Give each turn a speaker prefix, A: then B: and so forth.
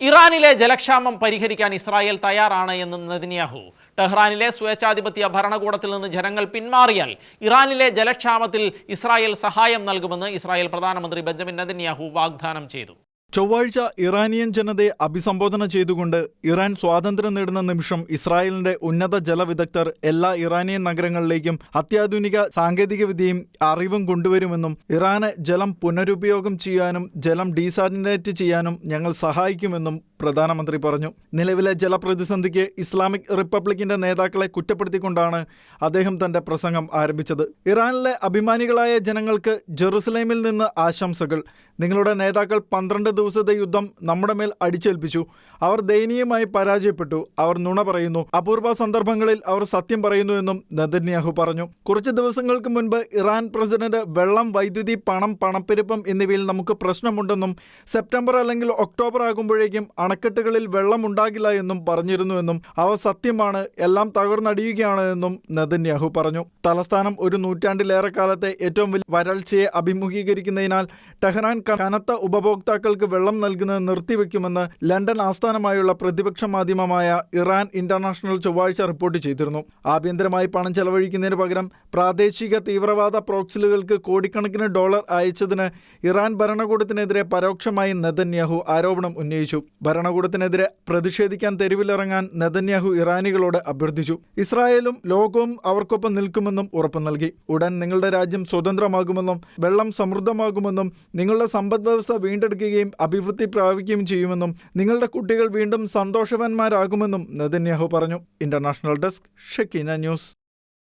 A: ഇറാനിലെ ജലക്ഷാമം പരിഹരിക്കാൻ ഇസ്രായേൽ തയ്യാറാണ് എന്ന് നെതന്യാഹു. ടെഹ്റാനിലെ സ്വേച്ഛാധിപത്യ ഭരണകൂടത്തിൽ നിന്ന് ജനങ്ങൾ പിന്മാറിയാൽ ഇറാനിലെ ജലക്ഷാമത്തിൽ ഇസ്രായേൽ സഹായം നൽകുമെന്ന് ഇസ്രായേൽ പ്രധാനമന്ത്രി ബെഞ്ചമിൻ നെതന്യാഹു വാഗ്ദാനം ചെയ്തു.
B: ചൊവ്വാഴ്ച ഇറാനിയൻ ജനതയെ അഭിസംബോധന ചെയ്തുകൊണ്ട് ഇറാൻ സ്വാതന്ത്ര്യം നേടുന്ന നിമിഷം ഇസ്രായേലിന്റെ ഉന്നത ജലവിദഗ്ധർ എല്ലാ ഇറാനിയൻ നഗരങ്ങളിലേക്കും അത്യാധുനിക സാങ്കേതികവിദ്യയും അറിവും കൊണ്ടുവരുമെന്നും ഇറാന് ജലം പുനരുപയോഗം ചെയ്യാനും ജലം ഡീസാലിനേറ്റ് ചെയ്യാനും ഞങ്ങൾ സഹായിക്കുമെന്നും പ്രധാനമന്ത്രി പറഞ്ഞു. നിലവിലെ ജലപ്രതിസന്ധിക്ക് ഇസ്ലാമിക് റിപ്പബ്ലിക്കിന്റെ നേതാക്കളെ കുറ്റപ്പെടുത്തിക്കൊണ്ടാണ് അദ്ദേഹം തന്റെ പ്രസംഗം ആരംഭിച്ചത്. ഇറാനിലെ അഭിമാനികളായ ജനങ്ങൾക്ക് ജെറുസലേമിൽ നിന്ന് ആശംസകൾ. നിങ്ങളുടെ നേതാക്കൾ 12 ദിവസത്തെ യുദ്ധം നമ്മുടെ മേൽ അടിച്ചേൽപ്പിച്ചു. അവർ ദയനീയമായി പരാജയപ്പെട്ടു. അവർ നുണ പറയുന്നു. അപൂർവ സന്ദർഭങ്ങളിൽ അവർ സത്യം പറയുന്നു എന്നും നെതന്യാഹു പറഞ്ഞു. കുറച്ച് ദിവസങ്ങൾക്ക് മുൻപ് ഇറാൻ പ്രസിഡന്റ് വെള്ളം, വൈദ്യുതി, പണം, പണപ്പെരുപ്പം എന്നിവയിൽ നമുക്ക് പ്രശ്നമുണ്ടെന്നും സെപ്റ്റംബർ അല്ലെങ്കിൽ ഒക്ടോബർ ആകുമ്പോഴേക്കും അണക്കെട്ടുകളിൽ വെള്ളം ഉണ്ടാകില്ല എന്നും പറഞ്ഞിരുന്നുവെന്നും അവ സത്യമാണ്, എല്ലാം തകർന്നടിയുകയാണ് എന്നും നെതന്യാഹു പറഞ്ഞു. തലസ്ഥാനം ഒരു നൂറ്റാണ്ടിലേറെ കാലത്തെ ഏറ്റവും വലിയ വരൾച്ചയെ അഭിമുഖീകരിക്കുന്നതിനാൽ ടെഹ്റാൻ കനത്ത ഉപഭോക്താക്കൾക്ക് വെള്ളം നൽകുന്നത് നിർത്തിവെക്കുമെന്ന് ലണ്ടൻ ആസ്ഥാനമായുള്ള പ്രതിപക്ഷ മാധ്യമമായ ഇറാൻ ഇന്റർനാഷണൽ ചൊവ്വാഴ്ച റിപ്പോർട്ട് ചെയ്തിരുന്നു. ആഭ്യന്തരമായി പണം ചെലവഴിക്കുന്നതിന് പകരം പ്രാദേശിക തീവ്രവാദ പ്രോക്സിലുകൾക്ക് കോടിക്കണക്കിന് ഡോളർ അയച്ചതിന് ഇറാൻ ഭരണകൂടത്തിനെതിരെ പരോക്ഷമായി നെതന്യാഹു ആരോപണം ഉന്നയിച്ചു. ഭരണകൂടത്തിനെതിരെ പ്രതിഷേധിക്കാൻ തെരുവിലിറങ്ങാൻ നെതന്യാഹു ഇറാനികളോട് അഭ്യർത്ഥിച്ചു. ഇസ്രായേലും ലോകവും അവർക്കൊപ്പം നിൽക്കുമെന്നും ഉറപ്പു നൽകി. ഉടൻ നിങ്ങളുടെ രാജ്യം സ്വതന്ത്രമാകുമെന്നും വെള്ളം സമൃദ്ധമാകുമെന്നും നിങ്ങളുടെ സമ്പദ്വ്യവസ്ഥ വീണ്ടെടുക്കുകയും അഭിവൃദ്ധി പ്രാപിക്കുകയും ചെയ്യുമെന്നും നിങ്ങളുടെ കുട്ടികൾ വീണ്ടും സന്തോഷവാന്മാരാകുമെന്നും നെതന്യാഹു പറഞ്ഞു. International desk, Shekinah news.